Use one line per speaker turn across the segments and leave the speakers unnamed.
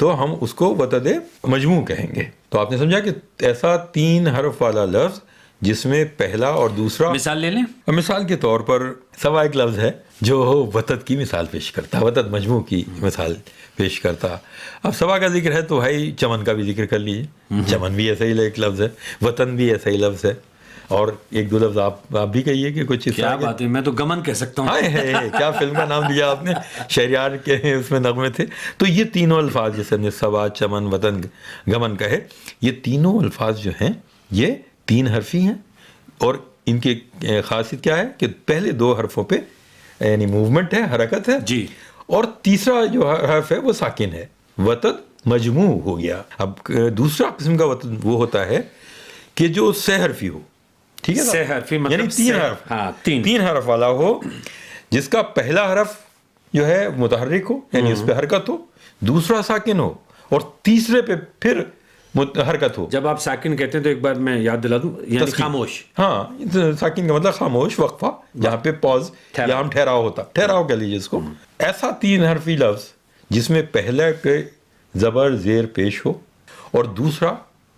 تو ہم اس کو وتد مجموع کہیں گے. تو آپ نے سمجھا کہ ایسا 3 حرف والا لفظ جس میں پہلا اور دوسرا.
مثال لے لیں.
مثال کے طور پر سوا ایک لفظ ہے جو وتد کی مثال پیش کرتا ہے, وتد مجموع کی مثال پیش کرتا. اب سوا کا ذکر ہے تو بھائی چمن کا بھی ذکر کر لیجیے. چمن بھی ایسا ہی ایک لفظ ہے, وطن بھی ایسا ہی لفظ ہے, اور ایک دو لفظ آپ بھی کہیے کہ کچھ.
کیا بات ہے, میں تو گمن کہہ سکتا ہوں.
ہائے کیا فلم کا نام دیا آپ نے, شہریار کے اس میں نغمے تھے. تو یہ تینوں الفاظ جیسے ہم نے سوا, چمن, وطن, گمن کہے, یہ تینوں الفاظ جو ہیں یہ 3 حرفی ہیں, اور ان کی خاصیت کیا ہے کہ پہلے 2 حرفوں پہ یعنی موومنٹ ہے, حرکت ہے
جی,
اور تیسرا جو حرف ہے وہ ساکن ہے. وتد مجموع ہو گیا. اب دوسرا قسم کا وتد وہ ہوتا ہے کہ جو 6 حرفی ہو. ٹھیک ہے,
6 حرفی مطلب
یعنی 3 حرف.
ہاں,
3 حرف والا ہو جس کا پہلا حرف جو ہے متحرک ہو یعنی اس پہ حرکت ہو, دوسرا ساکن ہو, اور تیسرے پہ پھر حرکت ہو.
جب آپ ساکن کہتے ہیں تو ایک بار میں یاد دلا دوں, یعنی خاموش.
ہاں, ساکن کا مطلب خاموش, وقفہ, جہاں پہ پوز یا ہم ٹھہراؤ ہوتا, ٹھہراؤ کہہ لیجیے اس کو. ایسا 3 حرفی لفظ جس میں پہلے پہ زبر زیر پیش ہو اور دوسرا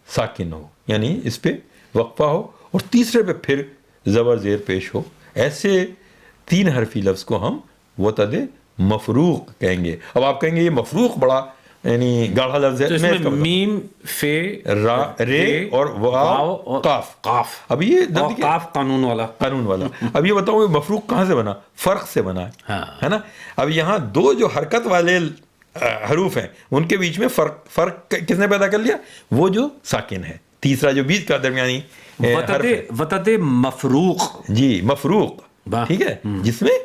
ساکن ہو یعنی اس پہ وقفہ ہو, اور تیسرے پہ پھر زبر زیر پیش ہو, ایسے 3 حرفی لفظ کو ہم وتد مفروق کہیں گے. اب آپ کہیں گے یہ مفروق بڑا یعنی گاڑھا لفظ ہے.
اس میں میم, فے,
را, رے اور واو اور قاف. اب یہ
قاف قانون والا.
اب یہ بتاؤں مفروق کہاں سے بنا؟ فرق سے بنا ہے نا. اب یہاں 2 جو حرکت والے حروف ہیں ان کے بیچ میں فرق کس نے پیدا کر لیا؟ وہ جو ساکن ہے, تیسرا جو بیچ کا درمیانی
وتد مفروق.
جی, مفروق. ٹھیک ہے, جس میں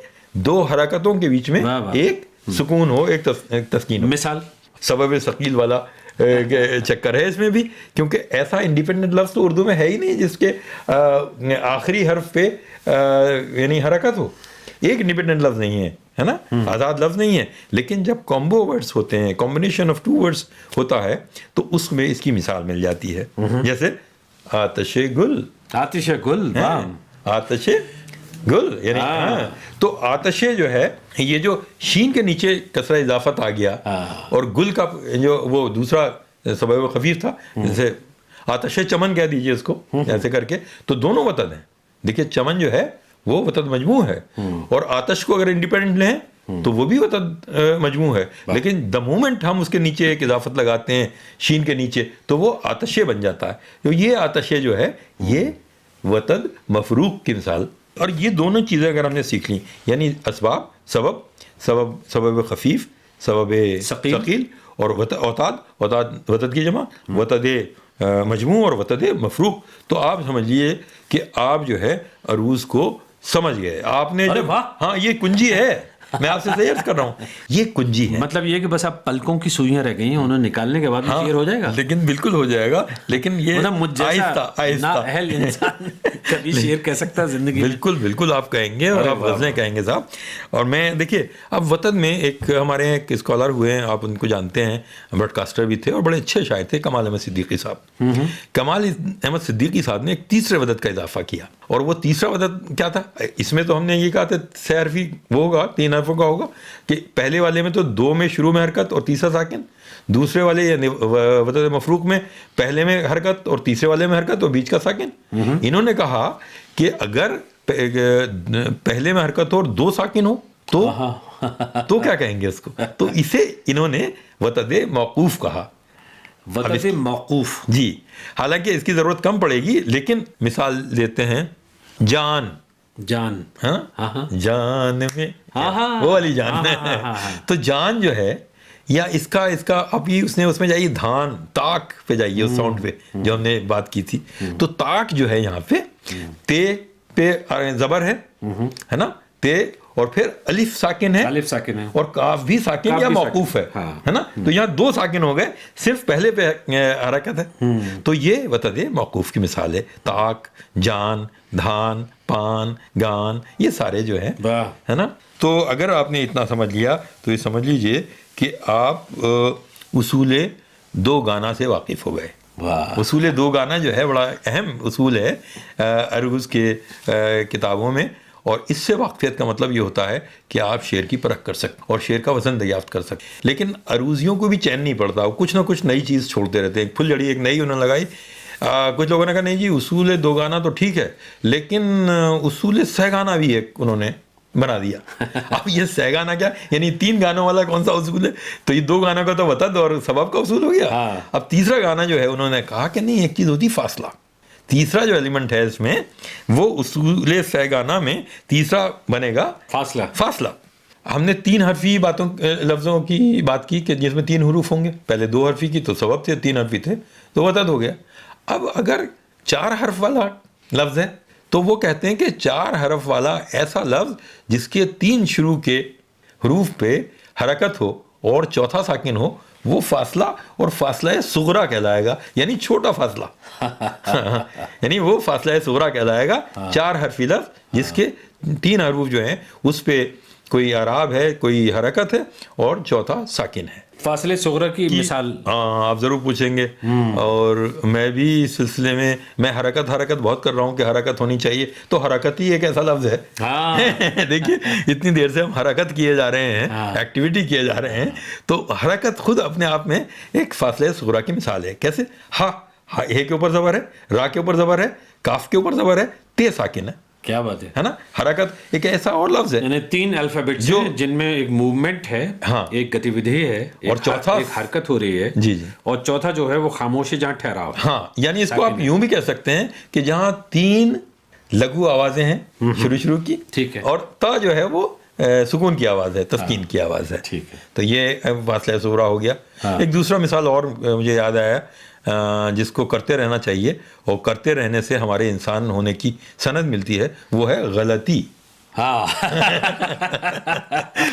2 حرکتوں کے بیچ میں ایک سکون ہو, ایک تسکین ہو.
مثال
سبب ثقیل والا چکر ہے اس میں بھی, کیونکہ ایسا انڈیپینڈنٹ لفظ تو اردو میں ہے ہی نہیں جس کے آخری حرف پہ یعنی حرکت ہو. ایک انڈیپینڈنٹ لفظ نہیں ہے نا, آزاد لفظ نہیں ہے. لیکن جب کمبو ورڈز ہوتے ہیں, کمبینیشن آف 2 ورڈز ہوتا ہے, تو اس میں اس کی مثال مل جاتی ہے. جیسے آتش گل,
آتش گل,
آتش گل یعنی تو آتش جو ہے یہ جو شین کے نیچے کسرہ اضافت آ گیا, اور گل کا جو وہ دوسرا سبب خفیف تھا, جیسے آتش چمن کہہ دیجئے اس کو ایسے کر کے, تو دونوں وتد ہیں. دیکھیے چمن جو ہے وہ وتد مجموع ہے, اور آتش کو اگر انڈیپینڈنٹ لیں تو وہ بھی وتد مجموع ہے. لیکن دا مومنٹ ہم اس کے نیچے ایک اضافت لگاتے ہیں شین کے نیچے تو وہ آتشے بن جاتا ہے. تو یہ آتشے جو ہے یہ وتد مفروق کی مثال. اور یہ دونوں چیزیں اگر ہم نے سیکھ لیں یعنی اسباب, سبب خفیف, سبب ثقیل, اور اوتاد وتد کی جمع, وتد مجموع اور وتد مفروق, تو آپ سمجھیے کہ آپ جو ہے عروض کو سمجھ گئے. آپ نے جو ہاں یہ کنجی ہے, میں آپ سے عرض کر رہا ہوں یہ کنجی ہے.
مطلب یہ کہ بس اب پلکوں کی سوئیاں رہ گئی ہیں, انہیں نکالنے کے بعد شعر ہو جائے گا.
لیکن بالکل ہو جائے گا, لیکن یہ
آہستہ نااہل انسان کبھی شعر کہہ سکتا ہے زندگی میں.
بالکل آپ کہیں گے, اور آپ غزلیں کہیں گے صاحب. اور میں دیکھیے اب وطن میں ایک ہمارے ایک اسکالر ہوئے ہیں, آپ ان کو جانتے ہیں, براڈ کاسٹر بھی تھے اور بڑے اچھے شاعر تھے, کمال احمد صدیقی صاحب. کمال احمد صدیقی صاحب نے ایک تیسرے وتد کا اضافہ کیا, اور وہ تیسرا وتد کیا تھا؟ اس میں تو ہم نے یہ کہا تھا 6 حرفی وہ ہوگا, 3 حرفوں کا ہوگا, کہ پہلے والے میں تو 2 میں شروع میں حرکت اور تیسرا ساکن, دوسرے والے یعنی وتد مفروق میں پہلے میں حرکت اور تیسرے والے میں حرکت اور بیچ کا ساکن. انہوں نے کہا کہ اگر پہلے میں حرکت ہو اور 2 ساکن ہو تو کیا کہیں گے اس کو؟ تو اسے انہوں نے وتد موقوف کہا.
وتد موقوف,
جی, حالانکہ اس کی ضرورت کم پڑے گی, لیکن مثال دیتے ہیں جان, جان میں وہ والی جان ہے. تو جان جو ہے یا اس کا ابھی اس میں جائیے دھان, تاک پہ جائیے, اس ساؤنڈ پہ جو ہم نے بات کی تھی, تو تاک جو ہے یہاں پہ تے پہ زبر ہے نا, تے, اور پھر الف ساکن ہے, اور کاف بھی ساکن یا موقوف ہے نا. تو یہاں 2 ساکن ہو گئے, صرف پہلے پہ حرکت ہے. تو یہ وتد موقوف کی مثال ہے. تاک, جان, دھان, پان, گان, یہ سارے جو ہیں ہے نا. تو اگر آپ نے اتنا سمجھ لیا تو یہ سمجھ لیجئے کہ آپ اصول 2 گانا سے واقف ہو گئے. اصول 2 گانا جو ہے بڑا اہم اصول ہے عروض کے کتابوں میں, اور اس سے واقفیت کا مطلب یہ ہوتا ہے کہ آپ شعر کی پرکھ کر سکیں اور شعر کا وزن دریافت کر سکیں. لیکن عروضیوں کو بھی چین نہیں پڑتا, وہ کچھ نہ کچھ نئی چیز چھوڑتے رہتے ہیں. پھل جڑی ایک نئی انہوں نے لگائی, کچھ لوگوں نے کہا نہیں جی اصول دو گانا تو ٹھیک ہے, لیکن اصول سہ گانا بھی ایک انہوں نے بنا دیا. اب یہ سہ گانا کیا, یعنی 3 گانوں والا کون سا اصول ہے؟ تو یہ 2 گانوں کا تو وطد اور سبب کا اصول ہو گیا. اب تیسرا گانا جو ہے انہوں نے کہا کہ نہیں, ایک چیز ہوتی فاصلہ. تیسرا جو ایلیمنٹ ہے اس میں وہ اصول سہ گانا میں تیسرا بنے گا فاصلہ. ہم نے 3 حرفی لفظوں کی بات کی کہ جس میں 3 حروف ہوں گے. پہلے 2 حرفی کی تو سبب تھے, 3 حرفی تھے تو وطد ہو گیا. اب اگر 4 حرف والا لفظ ہے تو وہ کہتے ہیں کہ 4 حرف والا ایسا لفظ جس کے 3 شروع کے حروف پہ حرکت ہو اور چوتھا ساکن ہو, وہ فاصلہ اور فاصلہ صغرا کہلائے گا, یعنی چھوٹا فاصلہ. یعنی وہ فاصلہ صغرا کہلائے گا 4 حرفی لفظ جس کے 3 حروف جو ہیں اس پہ کوئی اعراب ہے, کوئی حرکت ہے اور چوتھا ساکن ہے.
فاصلے صغرا کی مثال
آپ ضرور پوچھیں گے, اور میں بھی اس سلسلے میں حرکت بہت کر رہا ہوں کہ حرکت ہونی چاہیے. تو حرکت ہی ایک ایسا لفظ ہے. دیکھیے اتنی دیر سے ہم حرکت کیے جا رہے ہیں, ایکٹیویٹی کیے جا رہے ہیں, تو حرکت خود اپنے آپ میں ایک فاصلے صغرا کی مثال ہے. کیسے؟ ہے کے اوپر زبر ہے, را کے اوپر زبر ہے, کاف کے اوپر زبر ہے, تے ساکن ہے.
کیا بات ہے
نا. حرکت ایک ایسا اور لفظ ہے,
یعنی 3 الفابیٹس ہیں جن میں ایک موومنٹ ہے, ایک گتیودھی ہے,
اور چوتھا
ایک حرکت ہو رہی ہے,
جی,
اور چوتھا جو ہے وہ خاموش ہے جہاں ٹھہراؤ.
ہاں, یعنی اس کو آپ یوں بھی کہہ سکتے ہیں کہ جہاں 3 لگو آوازیں ہیں شروع کی,
ٹھیک ہے,
اور تا جو ہے وہ سکون کی آواز ہے, تسکین کی آواز ہے.
ٹھیک ہے,
تو یہ فاصلہ صغرا ہو گیا. ایک دوسرا مثال اور مجھے یاد آیا جس کو کرتے رہنا چاہیے, اور کرتے رہنے سے ہمارے انسان ہونے کی سند ملتی ہے, وہ ہے غلطی.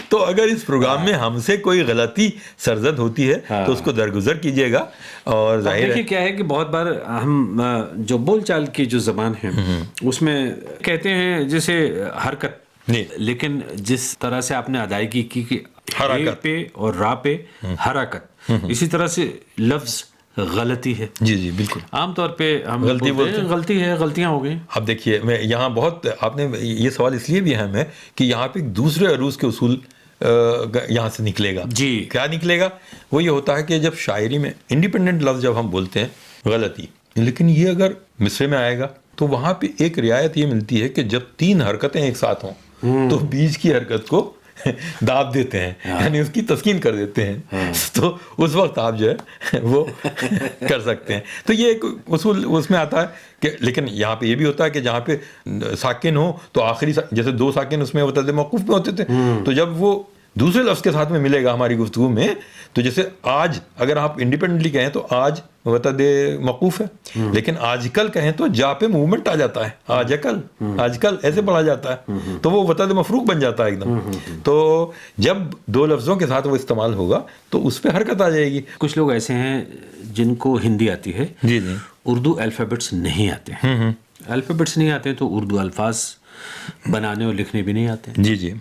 تو اگر اس پروگرام میں ہم سے کوئی غلطی سرزد ہوتی ہے تو اس کو درگزر کیجیے گا. اور ظاہر ہے
کیا ہے کہ بہت بار ہم جو بول چال کی جو زبان ہے اس میں کہتے ہیں جیسے حرکت, لیکن جس طرح سے آپ نے ادائیگی کی کہ حرکت پہ اور را پہ حرکت, اسی طرح سے لفظ غلطی ہے.
جی بالکل, عام
طور پہ ہم غلطی ہے, غلطیاں ہو گئی.
اب دیکھیے میں یہاں بہت, آپ نے یہ سوال اس لیے بھی اہم ہے کہ یہاں پہ ایک دوسرے عروض کے اصول یہاں سے نکلے گا.
جی,
کیا نکلے گا؟ وہ یہ ہوتا ہے کہ جب شاعری میں انڈیپینڈنٹ لفظ جب ہم بولتے ہیں غلطی, لیکن یہ اگر مصرے میں آئے گا تو وہاں پہ ایک رعایت یہ ملتی ہے کہ جب 3 حرکتیں ایک ساتھ ہوں تو بیچ کی حرکت کو داب دیتے ہیں, یعنی اس کی تسکین کر دیتے ہیں. تو اس وقت آپ جو ہے وہ کر سکتے ہیں. تو یہ ایک اصول اس میں آتا ہے کہ, لیکن یہاں پہ یہ بھی ہوتا ہے کہ جہاں پہ ساکن ہو تو آخری, جیسے 2 ساکن اس میں وطد موقوف میں ہوتے تھے, تو جب وہ دوسرے لفظ کے ساتھ میں ملے گا ہماری گفتگو میں, تو جیسے آج اگر آپ انڈیپینڈنٹلی کہیں تو آج وطد موقوف ہے, لیکن آج کل کہیں تو جا پہ موومنٹ آ جاتا ہے, آج کل ایسے پڑھا جاتا ہے, تو وہ وطد مفروق بن جاتا ہے ایک دم. تو جب 2 لفظوں کے ساتھ وہ استعمال ہوگا تو اس پہ حرکت آ جائے گی.
کچھ لوگ ایسے ہیں جن کو ہندی آتی ہے,
جی,
اردو الفابیٹس نہیں آتے ہیں. الفابیٹس نہیں آتے تو اردو الفاظ بنانے اور لکھنے بھی نہیں آتے.
جی,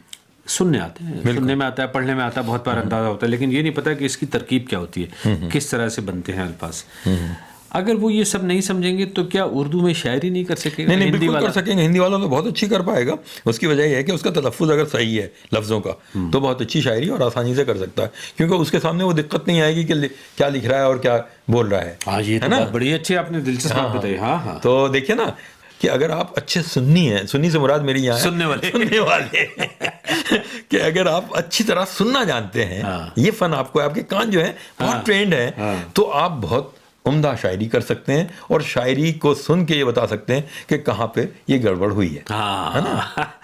سننے آتے ہیں, سننے میں آتا ہے, پڑھنے میں آتا ہے, بہت بار اندازہ ہوتا ہے, لیکن یہ نہیں پتا کہ اس کی ترکیب کیا ہوتی ہے, کس طرح سے بنتے ہیں الفاظ. اگر وہ یہ سب نہیں سمجھیں گے تو کیا اردو میں شاعری نہیں کر سکے گا؟
نہیں, بالکل کر سکیں گے. ہندی والا تو بہت اچھی کر پائے گا. اس کی وجہ یہ ہے کہ اس کا تلفظ اگر صحیح ہے لفظوں کا تو بہت اچھی شاعری اور آسانی سے کر سکتا ہے, کیونکہ اس کے سامنے وہ دقت نہیں آئے گی کہ کیا لکھ رہا ہے اور کیا بول رہا ہے.
یہ تو بات بڑی اچھی آپ نے دلچسپ بات بتائی. ہاں,
تو دیکھیے نا کہ اگر آپ اچھے سنی ہیں, سنی سے مراد میری یہاں
سننے والے
کہ اگر آپ اچھی طرح سننا جانتے ہیں, یہ فن آپ کو, آپ کے کان جو ہے بہت ٹرینڈ ہے, تو آپ بہت عمدہ شاعری کر سکتے ہیں, اور شاعری کو سن کے یہ بتا سکتے ہیں کہ کہاں پہ یہ گڑبڑ ہوئی ہے.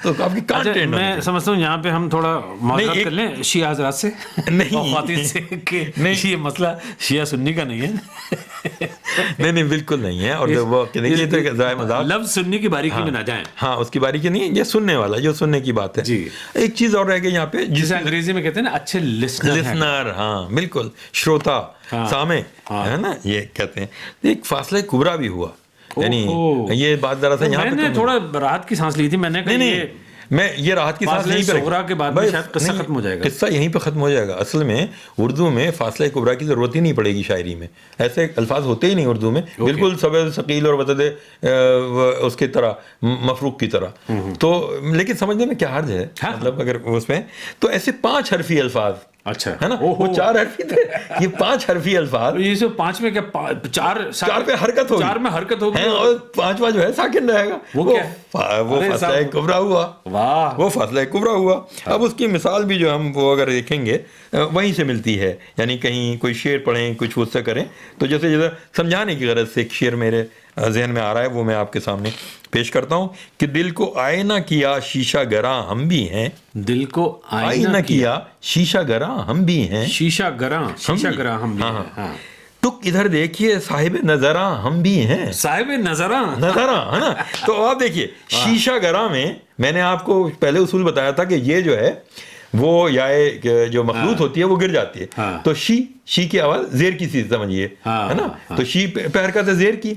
تو آپ کی کان ٹرینڈ.
میں سمجھتا ہوں یہاں پہ ہم تھوڑا معذرت کر لیں شیعہ حضرات سے, خواتین سے, کہ یہ مسئلہ شیعہ سنی کا نہیں ہے.
نہیں, بالکل نہیں ہے. اور وہ
لفظ سننے کی باریکی میں نہ جائیں.
ہاں, اس کی باریکی نہیں ہے, یہ سننے والا, جو سننے کی بات ہے.
جی,
ایک چیز اور رہ گئی یہاں پہ
جسے انگریزی میں کہتے ہیں نا اچھے
لسنر. ہاں بالکل, شروتا, سامع ہے نا, یہ کہتے ہیں. ایک فاصلہ کبرا بھی ہوا, یعنی یہ بات ذرا سا یہاں
میں نے تھوڑا راحت کی سانس لی تھی. میں نے کہا
میں یہ راحت کی سانس یہیں پہ
صغرا کے بعد میں شاید قصہ ختم ہو جائے گا.
قصہ یہیں پہ ختم ہو جائے گا. اصل میں اردو میں فاصلہ کبریٰ کی ضرورت ہی نہیں پڑے گی شاعری میں. ایسے الفاظ ہوتے ہی نہیں اردو میں, بالکل سبز ثقیل اور وطد اس کی طرح, مفروق کی طرح. تو لیکن سمجھنے میں کیا حرج ہے, مطلب اگر اس میں تو ایسے 5 حرفی الفاظ,
اچھا ہے
نا, وہ 4 حرفی تھے, یہ 5 حرفی الفاظ.
یہ جو 5 میں کیا 4
پہ حرکت ہوگی,
4 میں حرکت ہوگی,
اور 5واں جو ہے ساکن رہے گا. وہ فاصلہ کبریٰ ہوا.
واہ,
وہ فاصلہ کبریٰ ہوا. اب اس کی مثال بھی جو ہم وہ اگر دیکھیں گے وہیں سے ملتی ہے. یعنی کہیں کوئی شعر پڑھیں, کچھ اس سے کریں, تو جیسے سمجھانے کی غرض سے ایک شعر میرے ذہن میں آ رہا ہے, وہ میں آپ کے سامنے پیش کرتا ہوں کہ دل کو آئینہ کیا شیشہ گراں ہم بھی ہیں. دل کو آئینہ کیا شیشہ گراں ہم بھی ہیں. شیشہ گراں
ہم بھی ہیں.
تک ادھر دیکھیے صاحب نظراں ہم بھی ہیں.
صاحب نظراں
ہے نا. تو آپ دیکھیے شیشہ گراں میں نے آپ کو پہلے اصول بتایا تھا کہ یہ جو ہے وہ یا جو مخلوط ہوتی ہے وہ گر جاتی ہے. تو شی کی آواز زیر کی سی سمجھیے, ہے نا. تو شی پہ حرکت ہے زیر کی,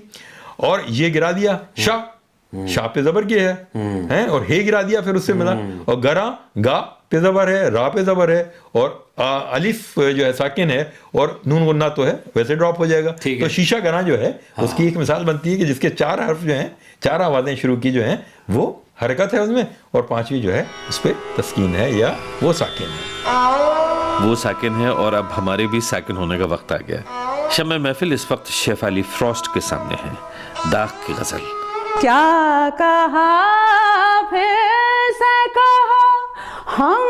اور یہ گرا دیا شاہ پہ زبر کی ہے, اور ہے گرا دیا پھر اس سے ملا, اور گراں گا پہ زبر ہے, را پہ زبر ہے, اور الف جو ہے ساکن ہے, اور نون غنہ تو ہے ویسے ڈراپ ہو جائے گا. تو شیشہ گراں جو ہے اس کی ایک مثال بنتی ہے کہ جس کے 4 حرف جو ہیں, 4 آوازیں شروع کی جو ہیں وہ حرکت ہے اس میں, اور 5ویں جو ہے اس پہ تسکین ہے یا وہ ساکن ہے.
وہ ساکن ہے. اور اب ہمارے بھی ساکن ہونے کا وقت آ گیا. شمع محفل اس وقت شیف علی فروسٹ کے سامنے ہے. داغ کی غزل.
کیا کہا پھر سے کہو, ہم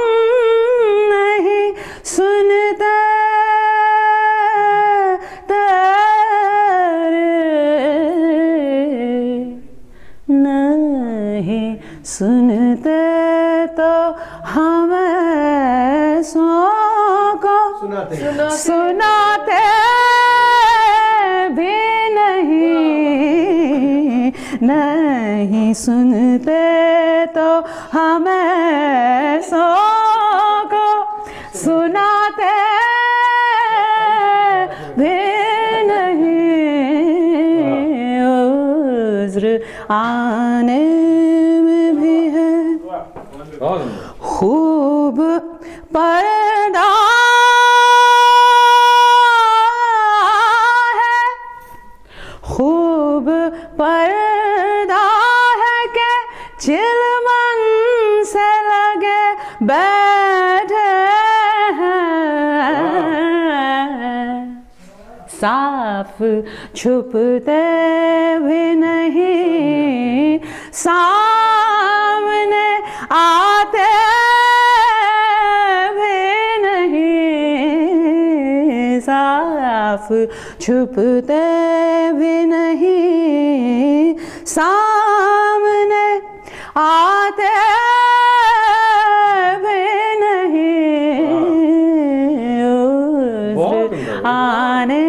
نہیں سنتے تیرے, نہیں سنتے تو ہمیں سو کو سناتے بھی نہیں سنتے تو ہمیں سو کو سناتے بھی نہیں. عذر آنے میں بھی ہے خوب پردہ ہے, خوب پردہ ہے کہ چلمن سے لگے بیٹھے ہیں, صاف چھپتے بھی نہیں, سامنے آتے بھی نہیں, صاف چھپتے بھی نہیں, سامنے آتے بھی نہیں. آنے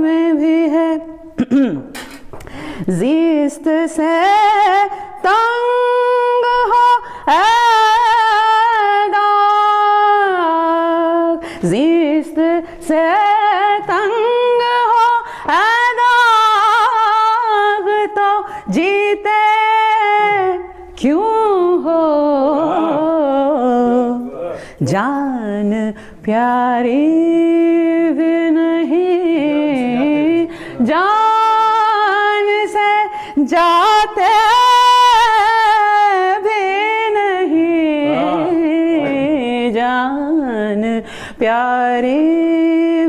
میں بھی ہے زیست سے تنگ ہو اے داغ, زیست سے تنگ ہو اے داغ, تو جیتے کیوں ہو, جان پیاری بھی نہیں, جان سے جاتے بھی نہیں, جان پیاری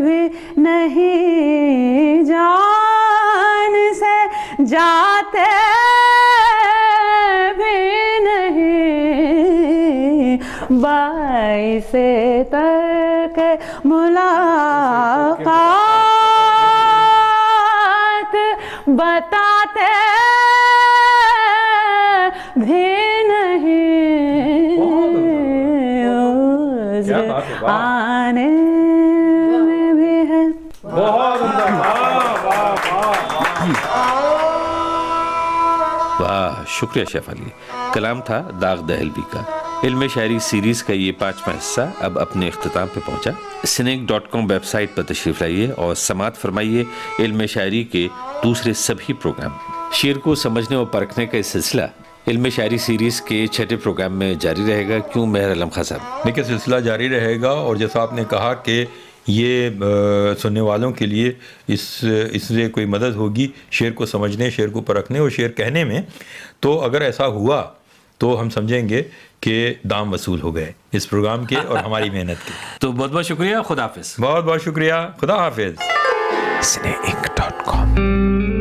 بھی نہیں, جان سے جاتے بھی نہیں, باعث ترک ملاقات بتاتے بھی نہیں, عذر آنے میں بھی ہے.
واہ, شکریہ شیف علی. کلام تھا داغ دہلوی کا. علم شاعری سیریز کا یہ 5واں حصہ اب اپنے اختتام پہ پہنچا. سنیک.com ویب سائٹ پر تشریف لائیے اور سماعت فرمائیے علم شاعری کے دوسرے سبھی پروگرام. شعر کو سمجھنے اور پرکھنے کا یہ سلسلہ علم شاعری سیریز کے 6 پروگرام میں جاری رہے گا. کیوں مہر علم خان صاحب؟
دیکھیے سلسلہ جاری رہے گا، اور جیسا آپ نے کہا کہ یہ سننے والوں کے لیے اس سے کوئی مدد ہوگی شعر کو سمجھنے، شعر کو پرکھنے اور شعر کہنے میں، تو اگر ایسا ہوا تو ہم سمجھیں گے کہ دام وصول ہو گئے اس پروگرام کے اور ہماری محنت کے.
تو بہت بہت شکریہ. خدا حافظ.
بہت بہت شکریہ. خدا حافظ.
cineink.com